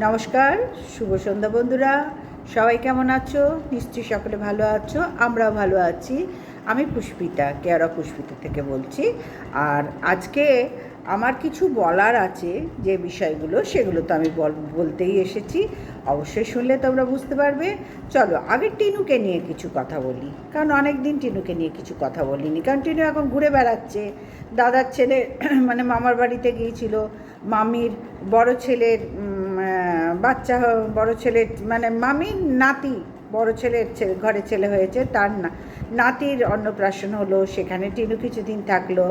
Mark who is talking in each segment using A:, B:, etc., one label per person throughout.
A: নমস্কার, শুভ সন্ধ্যা বন্ধুরা। সবাই কেমন আছো? নিশ্চয়ই সকলে ভালো আছো, আমরাও ভালো আছি। আমি পুষ্পিতা, কেয়ার অফ পুষ্পিতা থেকে বলছি। আর আজকে আমার কিছু বলার আছে, যে বিষয়গুলো সেগুলো তো আমি বলতেই এসেছি। অবশ্যই শুনলে তোমরা বুঝতে পারবে। চলো আগে টিনুকে নিয়ে কিছু কথা বলি, কারণ অনেক দিন টিনুকে নিয়ে কিছু কথা বলিনি। কারণ টিনু এখন ঘুরে বেড়াচ্ছে। দাদার ছেলে মানে মামার বাড়িতে গিয়েছিল, মামির বড় ছেলের বাচ্চা, বড় ছেলের মানে মামির নাতি, বড় ছেলের ঘরে ছেলে হয়েছে, তার নাতির অন্নপ্রাশন হলো, সেখানে টিনু কিছুদিন থাকলো।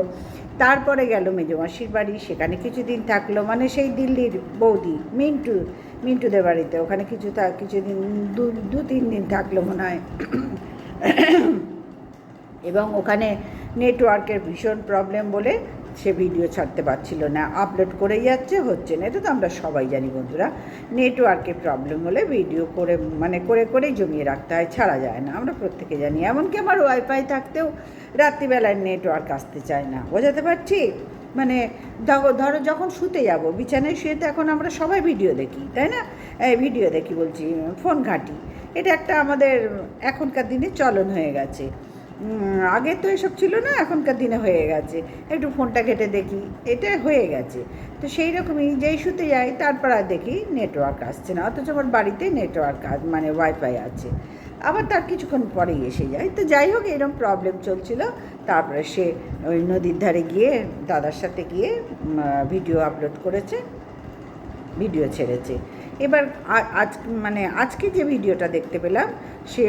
A: তারপরে গেল মেজমাসির বাড়ি, সেখানে কিছুদিন থাকলো, মানে সেই দিল্লির বৌদি মিন্টুদের বাড়িতে, ওখানে কিছুদিন দু তিন দিন থাকলো মনে হয়। এবং ওখানে নেটওয়ার্কের ভীষণ প্রবলেম বলে সে ভিডিও ছাড়তে পারছিল না, আপলোড করেই যাচ্ছে, হচ্ছে না। এটা তো আমরা সবাই জানি বন্ধুরা, নেটওয়ার্কের প্রবলেম হলে ভিডিও করে করেই জমিয়ে রাখতে হয়, ছাড়া যায় না, আমরা প্রত্যেকে জানি। এমনকি আমার ওয়াইফাই থাকতেও রাত্রিবেলায় নেটওয়ার্ক আসতে চায় না, বোঝাতে পারছি? মানে ধরো যখন শুতে যাব, বিছানায় শুয়ে তো এখন আমরা সবাই ভিডিও দেখি, তাই না? ভিডিও দেখি বলছি, ফোন ঘাঁটি। এটা একটা আমাদের এখনকার দিনে চলন হয়ে গেছে। আগে তো এসব ছিল না, এখনকার দিনে হয়ে গেছে, একটু ফোনটা ঘেটে দেখি, এটা হয়ে গেছে। তো সেই রকমই যেই শুতে যাই, তারপর আর দেখি নেটওয়ার্ক আসছে না, অথচ আমার বাড়িতে নেটওয়ার্ক মানে ওয়াইফাই আছে। আবার তার কিছুক্ষণ পরেই এসে যায়। তো যাই হোক, এরকম প্রবলেম চলছিল। তারপরে সে ওই নদীর ধারে গিয়ে দাদার সাথে গিয়ে ভিডিও আপলোড করেছে, ভিডিও ছেড়েছে। এবার আজকে যে ভিডিওটা দেখতে পেলাম, সে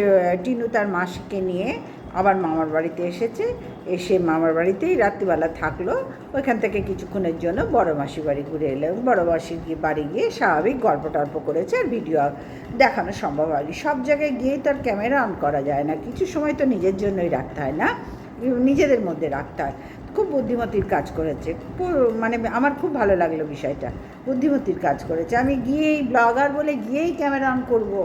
A: টিনু তার মাসিকে নিয়ে আবার মামার বাড়িতে এসেছে, এসে মামার বাড়িতেই রাত্রিবেলা থাকলো। ওইখান থেকে কিছুক্ষণের জন্য বড় মাসির বাড়ি ঘুরে এলাম। বড় মাসির বাড়ি গিয়ে স্বাভাবিক গল্প টল্প করেছে, আর ভিডিও দেখানো সম্ভব হয়নি। সব জায়গায় গিয়েই তার ক্যামেরা অন করা যায় না, কিছু সময় তো নিজের জন্যই রাখতে হয়, না নিজেদের মধ্যে রাখতে হয়। খুব বুদ্ধিমতির কাজ করেছে, মানে আমার খুব ভালো লাগলো বিষয়টা, বুদ্ধিমতির কাজ করেছে। আমি গিয়েই ব্লগার বলে গিয়েই ক্যামেরা অন করবো,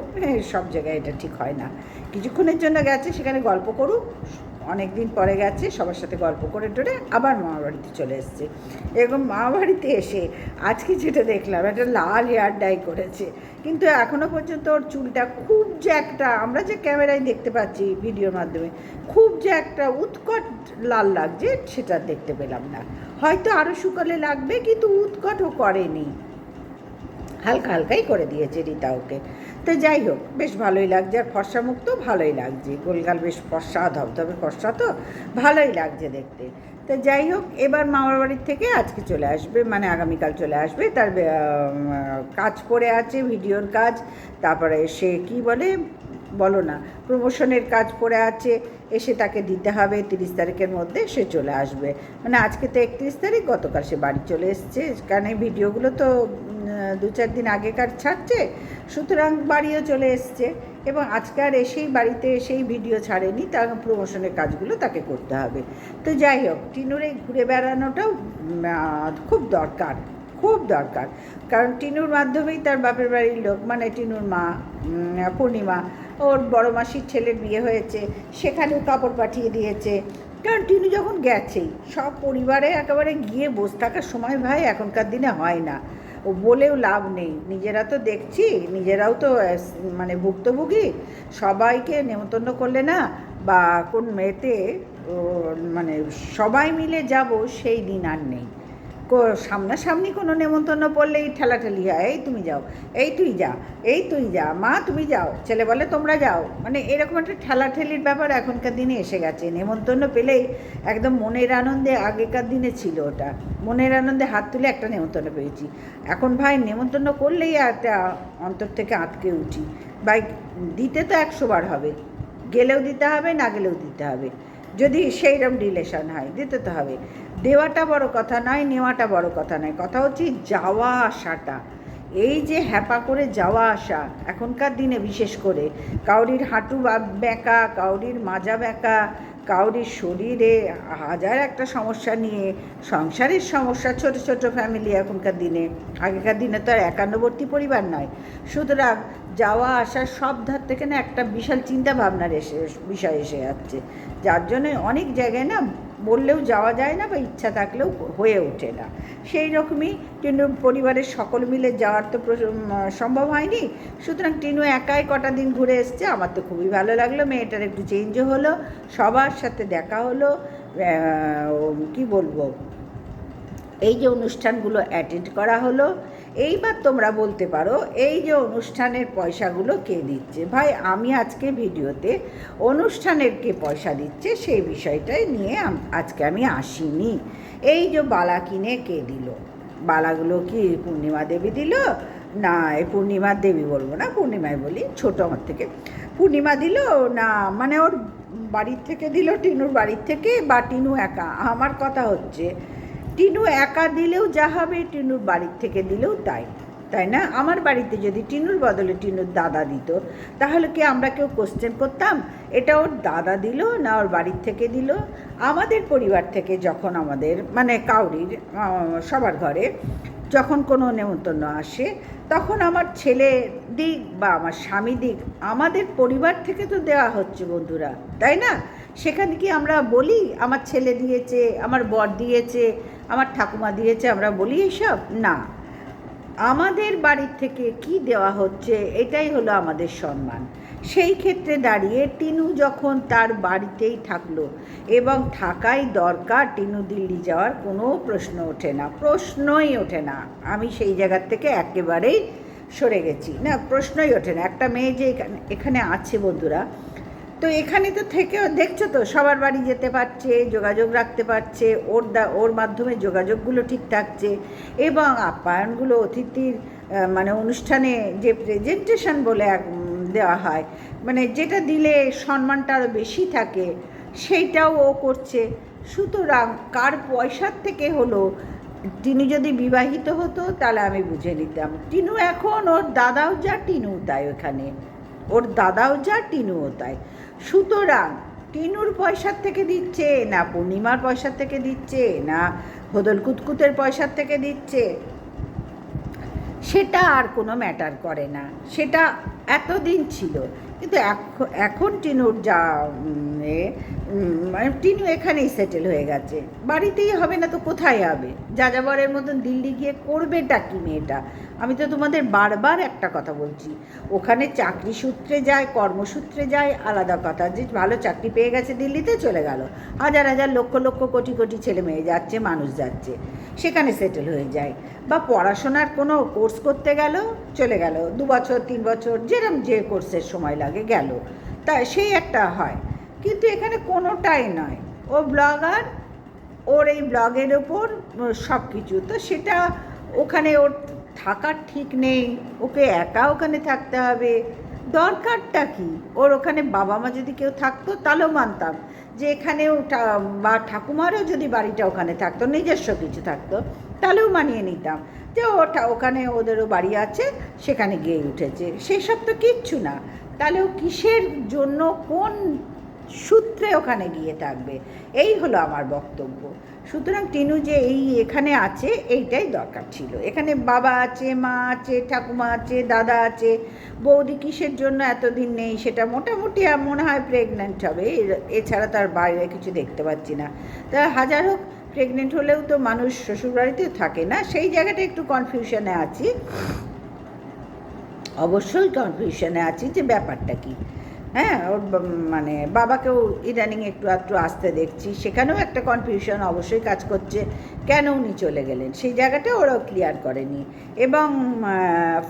A: সব জায়গায় এটা ঠিক হয় না। কিছুক্ষণের জন্য গেছে, সেখানে গল্প করুক, অনেক দিন পরে গেছে, সবার সাথে গল্প করে টোরে আবার মামার বাড়িতে চলে এসছে। এরকম মামার বাড়িতে এসে আজকে যেটা দেখলাম, একটা লাল হেয়ার ডাই করেছে, কিন্তু এখনও পর্যন্ত ওর চুলটা খুব যে একটা, আমরা যে ক্যামেরায় দেখতে পাচ্ছি ভিডিওর মাধ্যমে, খুব যে একটা উৎকট লাল লাগছে, সেটা দেখতে পেলাম না। হয়তো আরও শুকালে লাগবে, কিন্তু উৎকটও করেনি, হালকা হালকাই করে দিয়েছে রীতা ওকে। তো যাই হোক, বেশ ভালোই লাগছে, আর ফর্সা মুখ তো ভালোই লাগছে, গোলগাল বেশ ফর্সা, ধবধবে ফর্সা, তো ভালোই লাগছে দেখতে। তো যাই হোক, এবার মামার বাড়ির থেকে আজকে চলে আসবে, মানে আগামীকাল চলে আসবে। তার কাজ পড়ে আছে, ভিডিওর কাজ, তারপরে সে কি বলো না, প্রমোশনের কাজ পড়ে আছে, এসে তাকে দিতে হবে। 30 তারিখের মধ্যে সে চলে আসবে, মানে আজকে তো 31 তারিখ, গতকাল সে বাড়ি চলে এসছে। কারণ এই ভিডিওগুলো তো 2-4 দিন আগেকার ছাড়ছে, সুতরাং বাড়িও চলে এসছে। এবং আজকে আর এসেই বাড়িতে এসেই ভিডিও ছাড়েনি, তার প্রমোশনের কাজগুলো তাকে করতে হবে। তো যাই হোক, টিনুর এই ঘুরে বেড়ানোটাও খুব দরকার, খুব দরকার। কারণ টিনুর মাধ্যমেই তার বাপের বাড়ির লোক, মানে টিনুর মা পূর্ণিমা, ওর বড় মাসির ছেলের বিয়ে হয়েছে, সেখানেও কাপড় পাঠিয়ে দিয়েছে। কারণ টিনু যখন গেছেই, সব পরিবারে একেবারে গিয়ে বসে থাকার সময় ভাই এখনকার দিনে হয় না। ও বলেও লাভ নেই, নিজেরা তো দেখছি, নিজেরাও তো মানে ভুক্তভোগী। সবাইকে নেমন্তন্ন করলে না, বা কোন মেয়েতে মানে সবাই মিলে যাব, সেই দিন আর নেই। সামনাসামনি কোনো নেমন্তন্ন পড়লেই ঠেলাঠেলি হয়, এই তুমি যাও, এই তুই যা, এই তুই যা, মা তুমি যাও, ছেলে বলে তোমরা যাও, মানে এরকম একটা ঠেলাঠেলির ব্যাপার এখনকার দিনে এসে গেছে। নেমন্তন্ন পেলেই একদম মনের আনন্দে, আগেকার দিনে ছিল ওটা, মনের আনন্দে হাত তুলে একটা নেমন্তন্ন পেয়েছি। এখন ভাই নেমন্তন্ন করলেই একটা অন্তর থেকে আটকে উঠি, ভাই দিতে তো 100 বার হবে, গেলেও দিতে হবে, না গেলেও দিতে হবে, যদি সেইরকম রিলেশন হয় দিতে তো হবে। দেওয়াটা বড় কথা নয়, নেওয়াটা বড় কথা নয়, কথা হচ্ছে যাওয়া আসাটা। এই যে হ্যাপা করে যাওয়া আসা এখনকার দিনে, বিশেষ করে কাউরির হাঁটু ব্যাঁকা, কাউরির মাজা ব্যাঁকা, কাউরির শরীরে হাজার একটা সমস্যা নিয়ে, সংসারের সমস্যা, ছোট ছোট ফ্যামিলি এখনকার দিনে, আগেকার দিনে তো আর একান্নবর্তী পরিবার নয়। সুতরাং যাওয়া আসার সব ধার থেকে না একটা বিশাল চিন্তা ভাবনার বিষয় এসে যাচ্ছে, যার জন্য অনেক জায়গায় না বললেও যাওয়া যায় না বা ইচ্ছা থাকলেও হয়ে ওঠে না। সেই রকমই টিনুর পরিবারের সকল মিলে যাওয়ার তো সম্ভব হয়নি। সুতরাং টিনু একাই কটা দিন ঘুরে এসছে। আমার তো খুবই ভালো লাগলো, মেয়েটার একটু চেঞ্জও হলো, সবার সাথে দেখা হলো। কি বলবো, এই যে অনুষ্ঠানগুলো অ্যাটেন্ড করা হলো। এইবার তোমরা বলতে পারো এই যে অনুষ্ঠানের পয়সাগুলো কে দিচ্ছে। ভাই, আমি আজকে ভিডিওতে অনুষ্ঠানের কে পয়সা দিচ্ছে সেই বিষয়টাই নিয়ে আজকে আমি আসিনি। এই যে বালা কিনে কে দিল, বালাগুলো কি পূর্ণিমা দেবী দিল? না, এই পূর্ণিমা দেবী বলবো না, পূর্ণিমাই বলি, ছোটো আমার থেকে। পূর্ণিমা দিল না, মানে ওর বাড়ির থেকে দিল, টিনুর বাড়ির থেকে, বা টিনু একা? আমার কথা হচ্ছে টিনু একা দিলেও যা হবে, টিনুর বাড়ির থেকে দিলেও তাই, তাই না? আমার বাড়িতে যদি টিনুর বদলে টিনুর দাদা দিত, তাহলে কি আমরা কেউ কোশ্চেন করতাম এটা ওর দাদা দিল না ওর বাড়ির থেকে দিল? আমাদের পরিবার থেকে যখন আমাদের মানে কাউরির সবার ঘরে যখন কোনো নেমন্তন্ন আসে, তখন আমার ছেলে দিক বা আমার স্বামী দিক, আমাদের পরিবার থেকে তো দেওয়া হচ্ছে বন্ধুরা, তাই না? সেখানে কি আমরা বলি আমার ছেলে দিয়েছে, আমার বর দিয়েছে, আমার ঠাকুমা দিয়েছে, আমরা বলি এইসব? না, আমাদের বাড়ির থেকে কি দেওয়া হচ্ছে এটাই হলো আমাদের সম্মান। সেই ক্ষেত্রে দাঁড়িয়ে টিনু যখন তার বাড়িতেই থাকলো এবং থাকাই দরকার, টিনু দিল্লি যাওয়ার কোনো প্রশ্ন ওঠে না, প্রশ্নই ওঠে না। আমি সেই জায়গার থেকে একেবারেই সরে গেছি, না প্রশ্নই ওঠে না। একটা মেয়ে যে এখানে আছে বন্ধুরা, তো এখানে তো থেকেও দেখছো তো সবার বাড়ি যেতে পারছে, যোগাযোগ রাখতে পারছে, ওর মাধ্যমে যোগাযোগগুলো ঠিক থাকছে এবং আপ্যায়নগুলো অতিথির মানে অনুষ্ঠানে যে প্রেজেন্টেশন বলে দেওয়া হয়, মানে যেটা দিলে সম্মানটা আরও বেশি থাকে, সেইটাও ও করছে। সুতরাং কার পয়সার থেকে হলো? টিনু যদি বিবাহিত হতো তাহলে আমি বুঝে নিতাম। টিনু এখন ওর দাদাও যা টিনু তাই, ওখানে ওর দাদাও যা টিনুও তাই। সুতরাং টিনুর পয়সার থেকে দিচ্ছে না পূর্ণিমার পয়সার থেকে দিচ্ছে না হদল কুতকুতের পয়সার থেকে দিচ্ছে, সেটা আর কোনো ম্যাটার করে না। সেটা এতদিন ছিল, কিন্তু এখন টিনুর যা মানে টিনু এখানেই সেটেল হয়ে গেছে, বাড়িতেই হবে না তো কোথায় হবে? যাযাবরের মতন দিল্লি গিয়ে করবেটা কি মেয়েটা? আমি তো তোমাদের বারবার একটা কথা বলছি, ওখানে চাকরি সূত্রে যায়, কর্মসূত্রে যায় আলাদা কথা, যে ভালো চাকরি পেয়ে গেছে দিল্লিতে চলে গেল, হাজার হাজার লক্ষ লক্ষ কোটি কোটি ছেলে মেয়ে যাচ্ছে, মানুষ যাচ্ছে, সেখানে সেটেল হয়ে যায়। বা পড়াশোনার কোনো কোর্স করতে গেল, চলে গেল, 2 বছর 3 বছর যেরকম যে কোর্সের সময় লাগে গেল, তা সেই একটা হয়। কিন্তু এখানে কোনোটাই নয়, ও ব্লগার, ওর এই ব্লগের ওপর সব কিছু, তো সেটা ওখানে ওর থাকার ঠিক নেই, ওকে একা ওখানে থাকতে হবে, দরকারটা কি? ওর ওখানে বাবা মা যদি কেউ থাকতো তাহলেও মানতাম, যে এখানেও বা ঠাকুমারও যদি বাড়িটা ওখানে থাকতো, নিজস্ব কিছু থাকতো, তাহলেও মানিয়ে নিতাম যে ওটা ওখানে ওদেরও বাড়ি আছে, সেখানে গিয়ে উঠেছে। সেসব তো কিচ্ছু না। তাহলে ও কিসের জন্য কোন সূত্রে ওখানে গিয়ে থাকবে? এই হলো আমার বক্তব্য। সুতরাং টিনু যে এখানে আছে এইটাই দরকার ছিল। এখানে বাবা আছে, মা আছে, ঠাকুমা আছে, দাদা আছে, বৌদি কিসের জন্য এতদিন নেই সেটা মোটামুটি মনে হয় প্রেগনেন্ট হবে, এছাড়া তার বাইরে কিছু দেখতে পাচ্ছি না। তা হাজার হোক, প্রেগনেন্ট হলেও তো মানুষ শ্বশুরবাড়িতেও থাকে না, সেই জায়গাটা একটু কনফিউশনে আছি, অবশ্যই কনফিউশনে আছি যে ব্যাপারটা কী। হ্যাঁ, ওর মানে বাবাকেও ইদানিং একটু আধটু আসতে দেখছি, সেখানেও একটা কনফিউশন অবশ্যই কাজ করছে, কেন উনি চলে গেলেন সেই জায়গাটা ওরাও ক্লিয়ার করেনি। এবং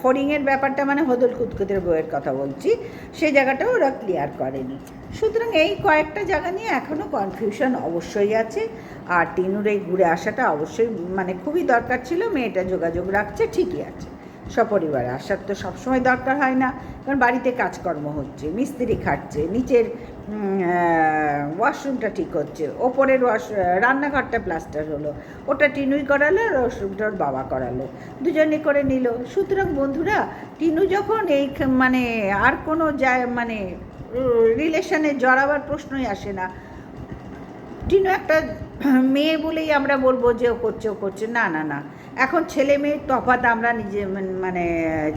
A: ফড়িংয়ের ব্যাপারটা, মানে হদল কুতকুতের বইয়ের কথা বলছি, সেই জায়গাটাও ওরা ক্লিয়ার করেনি। সুতরাং এই কয়েকটা জায়গা নিয়ে এখনও কনফিউশন অবশ্যই আছে। আর টিনুর এই ঘুরে আসাটা অবশ্যই মানে খুবই দরকার ছিল, মেয়েটা যোগাযোগ রাখছে ঠিকই আছে, সপরিবারে আসার তো সবসময় দরকার হয় না, কারণ বাড়িতে কাজকর্ম হচ্ছে, মিস্ত্রি খাটছে, নিচের ওয়াশরুমটা ঠিক হচ্ছে, ওপরের রান্নাঘরটা প্লাস্টার হলো, ওটা টিনুই করালো আর ওয়াশরুমটা ওর বাবা করালো, দুজনে করে নিল। সুতরাং বন্ধুরা, টিনু যখন এই মানে আর কোনো মানে রিলেশনে জড়াবার প্রশ্নই আসে না। টিনু একটা মেয়ে বলেই আমরা বলবো যে ও করছে, না না না, এখন ছেলে মেয়ের তফাৎ আমরা নিজে মানে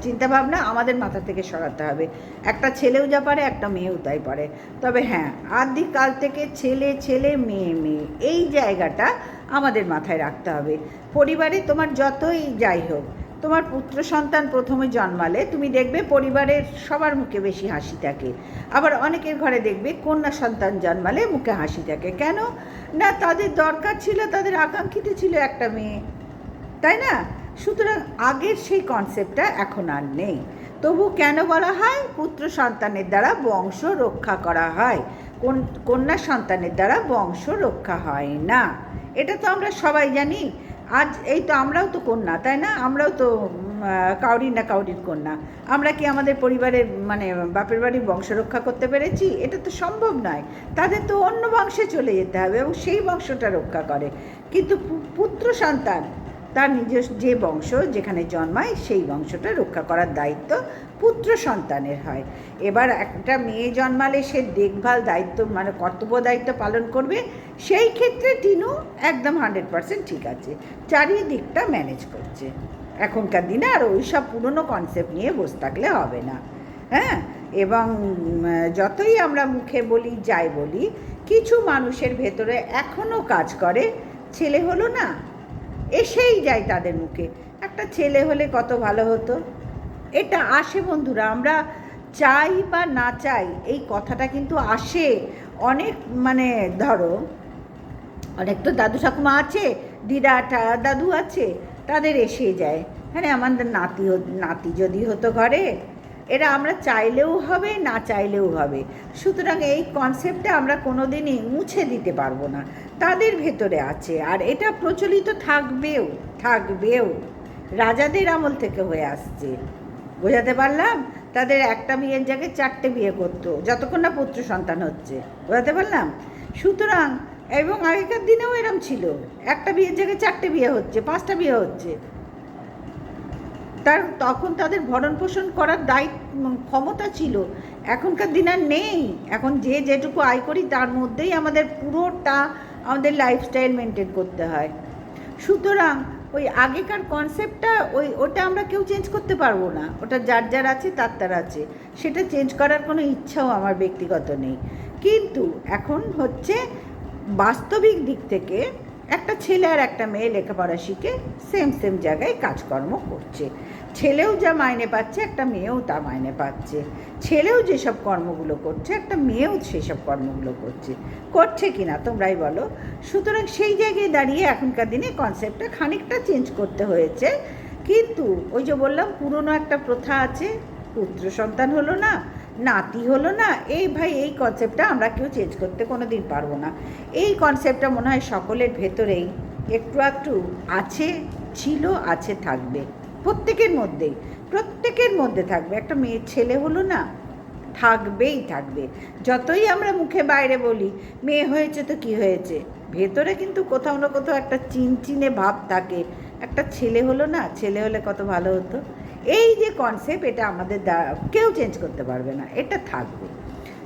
A: চিন্তাভাবনা আমাদের মাথা থেকে সরাতে হবে। একটা ছেলেও যা পারে, একটা মেয়েও তাই পারে। তবে হ্যাঁ, আদিকাল থেকে ছেলে ছেলে মেয়ে মেয়ে এই জায়গাটা আমাদের মাথায় রাখতে হবে। পরিবারে তোমার যতই যাই হোক, তোমার পুত্র সন্তান প্রথমে জন্মালে তুমি দেখবে পরিবারের সবার মুখে বেশি হাসি থাকে। আবার অনেকের ঘরে দেখবে কন্যা সন্তান জন্মালে মুখে হাসি থাকে। কেন না, তাদের দরকার ছিল, তাদের আকাঙ্ক্ষিত ছিল একটা মেয়ে, তাই না? সুতরাং আগের সেই কনসেপ্টটা এখন আর নেই। তবু কেন বলা হয় পুত্র সন্তানের দ্বারা বংশ রক্ষা করা হয়, কন্যা সন্তানের দ্বারা বংশ রক্ষা হয় না? এটা তো আমরা সবাই জানি। আজ এই তো আমরাও তো কন্যা, তাই না? আমরাও তো কাউরির না কাউরির কন্যা। আমরা কি আমাদের পরিবারের মানে বাপের বাড়ির বংশ রক্ষা করতে পেরেছি? এটা তো সম্ভব নয়। তাদের তো অন্য বংশে চলে যেতে হবে এবং সেই বংশটা রক্ষা করে। কিন্তু পুত্র সন্তান তার নিজস্ব যে বংশ যেখানে জন্মায় সেই বংশটা রক্ষা করার দায়িত্ব পুত্র সন্তানের হয়। এবার একটা মেয়ে জন্মালে সে দেখভাল দায়িত্ব মানে কর্তব্য দায়িত্ব পালন করবে। সেই ক্ষেত্রে টিনু একদম 100% ঠিক আছে, চারিদিকটা ম্যানেজ করছে। এখনকার দিনে আর ওই সব পুরনো কনসেপ্ট নিয়ে বসে থাকলে হবে না। হ্যাঁ, এবং যতই আমরা মুখে বলি যাই বলি, কিছু মানুষের ভেতরে এখনও কাজ করে ছেলে হলো না, এসেই যায় তাদের মুখে একটা ছেলে হলে কত ভালো হতো। এটা আসে বন্ধুরা, আমরা চাই বা না চাই এই কথাটা কিন্তু আসে। অনেক মানে ধরো অনেক তো দাদু ঠাকুমা আছে, দিদা দাদু আছে, তাদের এসে যায় হ্যাঁ আমাদের নাতি যদি হতো ঘরে, এরা আমরা চাইলেও হবে না চাইলেও হবে। সুতরাং এই কনসেপ্টটা আমরা কোনো দিনই মুছে দিতে পারবো না, তাদের ভেতরে আছে আর এটা প্রচলিত থাকবেও থাকবেও। রাজাদের আমল থেকে হয়ে আসছে, বোঝাতে পারলাম? তাদের একটা বিয়ের জায়গায় 4টে বিয়ে করতো যতক্ষণ না পুত্র সন্তান হচ্ছে, বোঝাতে পারলাম? সুতরাং এবং আগেকার দিনেও এরম ছিল, একটা বিয়ের জায়গায় 4টে বিয়ে হচ্ছে, 5টা বিয়ে হচ্ছে। তখন তাদের ভরণ পোষণ করার ক্ষমতা ছিল, এখনকার দিন আর নেই। এখন যে যেটুকু আয় করি তার মধ্যেই আমাদের পুরোটা আমাদের লাইফস্টাইল মেনটেন করতে হয়। সুতরাং ওই আগেকার কনসেপ্টটা ওটা আমরা কেউ চেঞ্জ করতে পারবো না, ওটা যার যার আছে তার আছে, সেটা চেঞ্জ করার কোনো ইচ্ছাও আমার ব্যক্তিগত নেই। কিন্তু এখন হচ্ছে বাস্তবিক দিক থেকে একটা ছেলে আর একটা মেয়ে লেখাপড়া শিখে সেম জায়গায় কাজকর্ম করছে। ছেলেও যা মাইনে পাচ্ছে একটা মেয়েও তা মাইনে পাচ্ছে। ছেলেও যেসব কর্মগুলো করছে একটা মেয়েও সেসব কর্মগুলো করছে কি না তোমরাই বলো। সুতরাং সেই জায়গায় দাঁড়িয়ে এখনকার দিনে কনসেপ্টটা খানিকটা চেঞ্জ করতে হয়েছে। কিন্তু ওই যে বললাম পুরনো একটা প্রথা আছে, পুত্র সন্তান হলো না, নাতি হলো না, এই ভাই এই কনসেপ্টটা আমরা কেউ চেঞ্জ করতে কোনো দিন পারবো না। এই কনসেপ্টটা মনে হয় সকলের ভেতরেই একটু একটু আছে, ছিল, আছে, থাকবে প্রত্যেকের মধ্যে থাকবে। একটা মেয়ে ছেলে হলো না, থাকবে। যতই আমরা মুখে বাইরে বলি মেয়ে হয়েছে তো কি হয়েছে, ভেতরে কিন্তু কোথাও না কোথাও একটা চিনচিনে ভাব থাকে। একটা ছেলে হলো না, ছেলে হলে কত ভালো হতো। এই যে কনসেপ্ট, এটা আমাদের কেউ চেঞ্জ করতে পারবে না, এটা থাকবে।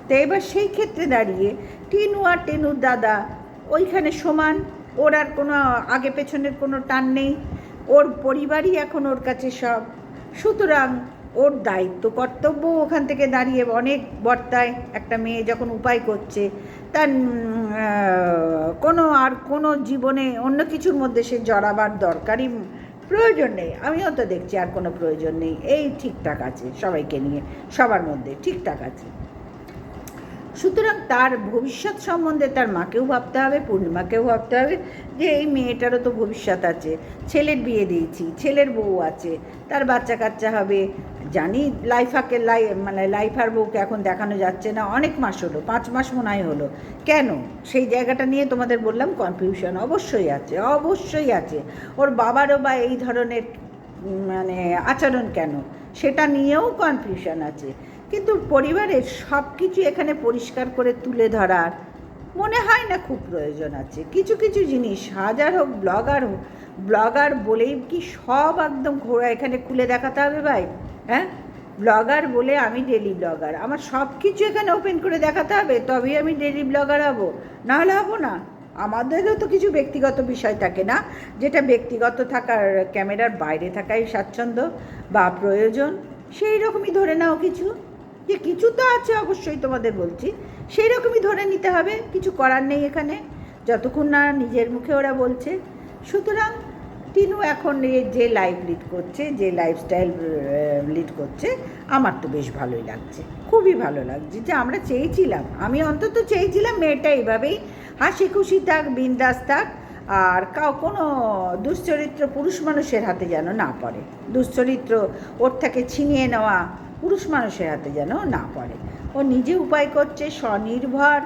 A: তো এবার সেই ক্ষেত্রে দাঁড়িয়ে টিনু আর টেনুর দাদা ওইখানে সমান, ওর আর কোনো আগে পেছনের কোনো টান নেই, ওর পরিবারই এখন ওর কাছে সব। সুতরাং ওর দায়িত্ব কর্তব্য ওখান থেকে দাঁড়িয়ে অনেক বর্তায়। একটা মেয়ে যখন উপায় করছে, তার কোনো জীবনে অন্য কিছুর মধ্যে সে জড়াবার দরকারই প্রয়োজন নেই। আমিও তো দেখছি আর কোনো প্রয়োজন নেই, এই ঠিকঠাক আছে, সবাইকে নিয়ে সবার মধ্যে ঠিকঠাক আছে। সুতরাং তার ভবিষ্যৎ সম্বন্ধে তার মাকেও ভাবতে হবে, পূর্ণিমাকেও ভাবতে হবে যে এই মেয়েটারও তো ভবিষ্যৎ আছে। ছেলের বিয়ে দিয়েছি, ছেলের বউ আছে, তার বাচ্চা কাচ্চা হবে। জানি লাইফার বউকে এখন দেখানো যাচ্ছে না, অনেক মাস হলো, 5 মাস মনে হয় হলো। কেন সেই জায়গাটা নিয়ে তোমাদের বললাম কনফিউশন অবশ্যই আছে। ওর বাবারও বা এই ধরনের মানে আচরণ কেন, সেটা নিয়েও কনফিউশন আছে। কিন্তু পরিবারের সব কিছু এখানে পরিষ্কার করে তুলে ধরার মনে হয় না খুব প্রয়োজন আছে। কিছু জিনিস হাজার হোক ব্লগার বলেই কি সব একদম ঘোরা এখানে খুলে দেখাতে হবে ভাই? হ্যাঁ, ব্লগার বলে আমি ডেলি ব্লগার, আমার সব কিছু এখানে ওপেন করে দেখাতে হবে তবেই আমি ডেলি ব্লগার হব, নাহলে হবো না। আমাদেরও তো কিছু ব্যক্তিগত বিষয় থাকে না, যেটা ব্যক্তিগত থাকার ক্যামেরার বাইরে থাকাই স্বাচ্ছন্দ্য বা প্রয়োজন, সেই রকমই ধরে নাও কিছু, যে কিছু তো আছে অবশ্যই তোমাদের বলছি, সেই রকমই ধরে নিতে হবে, কিছু করার নেই এখানে, যতক্ষণ না নিজের মুখে ওরা বলছে। সুতরাং টিনু এখন যে লাইফ লিড করছে, যে লাইফস্টাইল লিড করছে, আমার তো বেশ ভালোই লাগছে, খুবই ভালো লাগছে। যে আমরা চেয়েছিলাম, আমি অন্তত চেয়েছিলাম মেয়েটা এইভাবেই হাসি খুশি থাক, বিন্দাস থাক, আর কোনো দুশ্চরিত্র পুরুষ মানুষের হাতে যেন না পড়ে, দুশ্চরিত্র ওর থেকে ছিনিয়ে নেওয়া পুরুষ মানুষের হাতে যেন না পড়ে। ও নিজে উপায় করছে, স্বনির্ভর,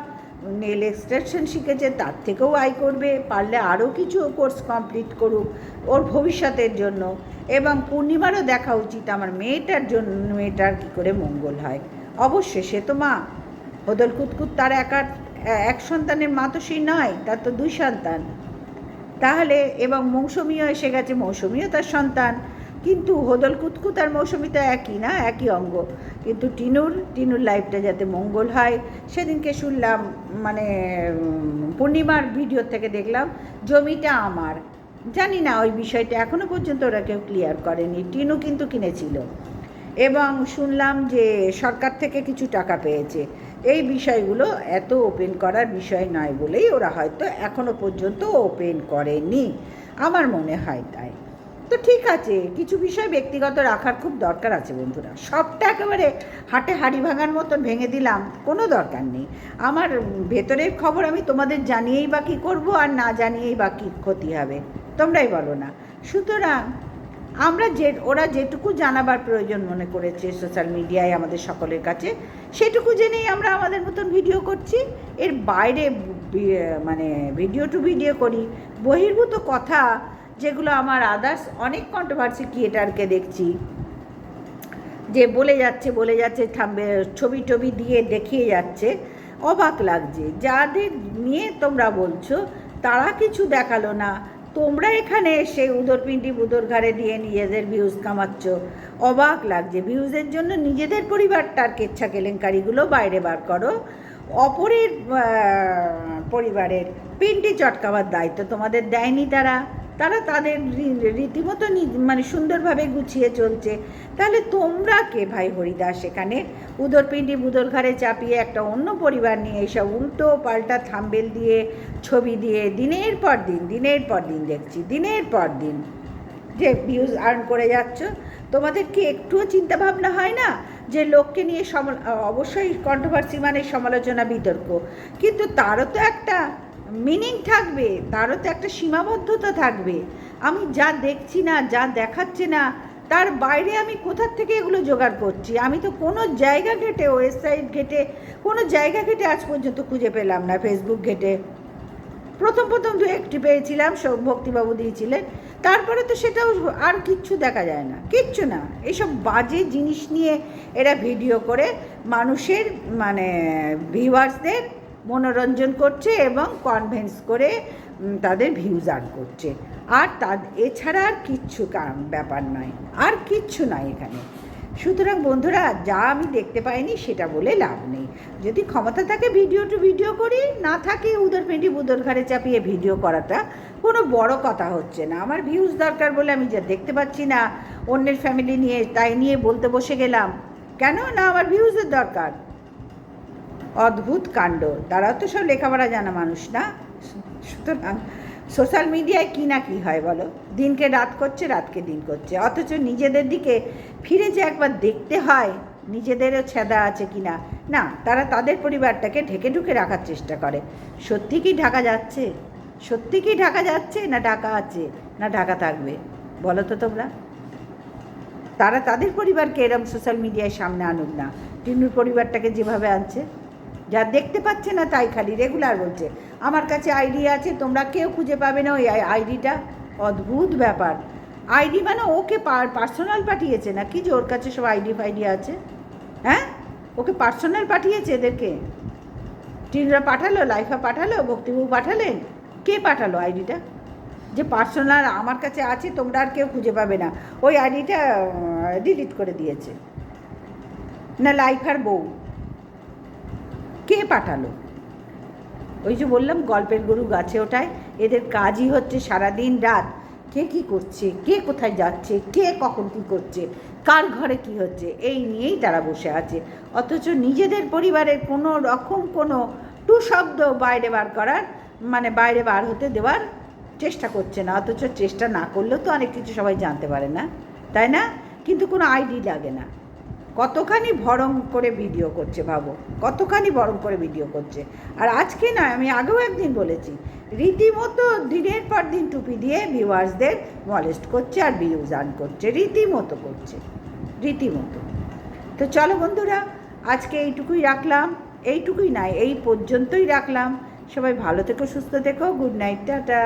A: নেল এক্সটেনশন শিখেছে, তার থেকেও আয় করবে, পারলে আরও কিছু কোর্স কমপ্লিট করুক ওর ভবিষ্যতের জন্য। এবং পূর্ণিমারও দেখা উচিত আমার মেয়েটার জন্য, মেয়েটার কী করে মঙ্গল হয়। অবশ্যই সে তো মা, হদল কুতকুত তার এক সন্তানের মা তো সে নয়, তার তো 2 সন্তান। তাহলে এবং মৌসুমিও এসে গেছে, মৌসুমিও তার সন্তান, কিন্তু হদল কুতকুত আর মৌসুমি তো একই না, একই অঙ্গ। কিন্তু টিনুর লাইফটা যাতে মঙ্গল হয়। সেদিনকে শুনলাম, মানে পূর্ণিমার ভিডিও থেকে দেখলাম জমিটা আমার, জানি না ওই বিষয়টা এখনও পর্যন্ত ওরা কেউ ক্লিয়ার করেনি। টিনু কিন্তু কিনেছিল, এবং শুনলাম যে সরকার থেকে কিছু টাকা পেয়েছে। এই বিষয়গুলো এত ওপেন করার বিষয় নয় বলেই ওরা হয়তো এখনও পর্যন্ত ওপেন করেনি, আমার মনে হয় তাই। তো ঠিক আছে, কিছু বিষয় ব্যক্তিগত রাখার খুব দরকার আছে বন্ধুরা। সবটা একেবারে হাটে হাড়ি ভাঙার মতন ভেঙে দিলাম, কোনো দরকার নেই। আমার ভেতরের খবর আমি তোমাদের জানিয়েই বা কী করবো, আর না জানিয়েই বা কী ক্ষতি হবে, তোমরাই বলো না। সুতরাং আমরা ওরা যেটুকু জানাবার প্রয়োজন মনে করেছে সোশ্যাল মিডিয়ায় আমাদের সকলের কাছে, সেটুকু জেনেই আমরা আমাদের মতন ভিডিও করছি। এর বাইরে মানে ভিডিও টু ভিডিও করি, বহির্ভূত কথা যেগুলো আমার আদার্স অনেক কন্ট্রোভার্সি ক্রিয়েটারকে দেখছি যে বলে যাচ্ছে থামবে, ছবি টবি দিয়ে দেখিয়ে যাচ্ছে, অবাক লাগছে। যাদের নিয়ে তোমরা বলছো তারা কিছু দেখালো না, তোমরা এখানে এসে উদরপিণ্ডি বুদর ঘাড়ে দিয়ে নিজেদের ভিউজ কামাচ্ছ, অবাক লাগছে। ভিউজের জন্য নিজেদের পরিবারটার কেচ্ছা কেলেঙ্কারিগুলো বাইরে বার করো, অপরের পরিবারের পিণ্ডি চটকাবার দায়িত্ব তোমাদের দেয়নি তারা তাদের রীতিমতো মানে সুন্দরভাবে গুছিয়ে চলছে। তাহলে তোমরা কে ভাই হরিদাস এখানে উদরপিণ্ডি বুদর ঘাড়ে চাপিয়ে একটা অন্য পরিবার নিয়ে এইসব উল্টো পাল্টা থাম্বেল দিয়ে ছবি দিয়ে দিনের পর দিন দেখছি, দিনের পর দিন যে ভিউজ আর্ন করে যাচ্ছ। তোমাদের কি একটুও চিন্তাভাবনা হয় না যে লোককে নিয়ে অবশ্যই কন্ট্রোভার্সি মানে সমালোচনা, বিতর্ক, কিন্তু তারও তো একটা মিনিং থাকবে, তারও তো একটা সীমাবদ্ধতা থাকবে। আমি যা দেখছি না, যা দেখাচ্ছে না, তার বাইরে আমি কোথার থেকে এগুলো জোগাড় করছি? আমি তো কোনো জায়গা ঘেটে, ওয়েবসাইট ঘেটে, কোনো জায়গা ঘেটে আজ পর্যন্ত খুঁজে পেলাম না। ফেসবুক ঘেটে প্রথম 2-1টি পেয়েছিলাম, ভক্তিবাবু দিয়েছিলেন, তারপরে তো সেটাও আর কিচ্ছু দেখা যায় না, কিচ্ছু না। এইসব বাজে জিনিস নিয়ে এরা ভিডিও করে মানুষের মানে ভিউয়ার্সদের মনোরঞ্জন করছে এবং কনভিন্স করে তাদের ভিউজ আর্ন করছে। আর এছাড়া আর কিচ্ছু ব্যাপার নয়, আর কিচ্ছু নয় এখানে। সুতরাং বন্ধুরা, যা আমি দেখতে পাইনি সেটা বলে লাভ নেই। যদি ক্ষমতা থাকে ভিডিও টু ভিডিও করি, না থাকে উদরপিণ্ডি বুদর ঘাড়ে চাপিয়ে ভিডিও করাটা কোনো বড় কথা হচ্ছে না। আমার ভিউজ দরকার বলে আমি যা দেখতে পাচ্ছি না অন্যের ফ্যামিলি নিয়ে, তাই নিয়ে বলতে বসে গেলাম। কেন না, আমার ভিউজের দরকার। অদ্ভুত কাণ্ড, তারাও তো সব লেখাপড়া জানা মানুষ না। সুতরাং সোশ্যাল মিডিয়ায় কী না কী হয় বলো, দিনকে রাত করছে, রাতকে দিন করছে, অথচ নিজেদের দিকে ফিরে যে একবার দেখতে হয় নিজেদেরও ছেঁদা আছে কি না, না, তারা তাদের পরিবারটাকে ঢেকে ঢুকে রাখার চেষ্টা করে। সত্যি কি ঢাকা যাচ্ছে? সত্যি কি ঢাকা যাচ্ছে, না ঢাকা আছে, না ঢাকা থাকবে? বলো তো তোমরা। তারা তাদের পরিবারকে এরম সোশ্যাল মিডিয়ায় সামনে আনুক না, টিনুর পরিবারটাকে যেভাবে আনছে। যা দেখতে পাচ্ছে না তাই খালি রেগুলার বলছে আমার কাছে আইডি আছে, তোমরা কেউ খুঁজে পাবে না ওই আইডিটা। অদ্ভুত ব্যাপার। আইডি মানে ওকে পার্সোনাল পাঠিয়েছে না কি, যে ওর কাছে সব আইডি ফাইডি আছে? হ্যাঁ, ওকে পার্সোনাল পাঠিয়েছে এদেরকে? টিনরা পাঠালো, লাইফা পাঠালো, ভক্তিবাবু পাঠালেন, কে পাঠালো আইডিটা? যে পার্সোনাল আমার কাছে আছে, তোমরা আর কেউ খুঁজে পাবে না, ওই আইডিটা ডিলিট করে দিয়েছে না লাইফার বউ? কে পাঠালো? ওই যে বললাম গল্পের গরু গাছে ওঠায়, এদের কাজই হচ্ছে সারাদিন রাত কে কী করছে, কে কোথায় যাচ্ছে, কে কখন কী করছে, কার ঘরে কি হচ্ছে, এই নিয়েই তারা বসে আছে। অথচ নিজেদের পরিবারের কোনো রকম কোনো টু শব্দ বাইরে বার করার বাইরে বার হতে দেওয়ার চেষ্টা করছে না। অথচ চেষ্টা না করলেও তো অনেক কিছু সবাই জানতে পারে না, তাই না? কিন্তু কোনো আইডি লাগে না। কতখানি ভরং করে ভিডিও করছে ভাবো, কতখানি ভরং করে ভিডিও করছে। আর আজকে না, আমি আগেও একদিন বলেছি, রীতিমতো দিনের পর দিন টুপি দিয়ে ভিউয়ার্সদের মলেস্ট করছে আর ভিউজ আর্ন করছে, রীতিমতো করছে, রীতিমতো। তো চলো বন্ধুরা, আজকে এইটুকুই রাখলাম, এইটুকুই নয়, এই পর্যন্তই রাখলাম। সবাই ভালো থেকো, সুস্থ থেকো, গুড নাইট, টাটা।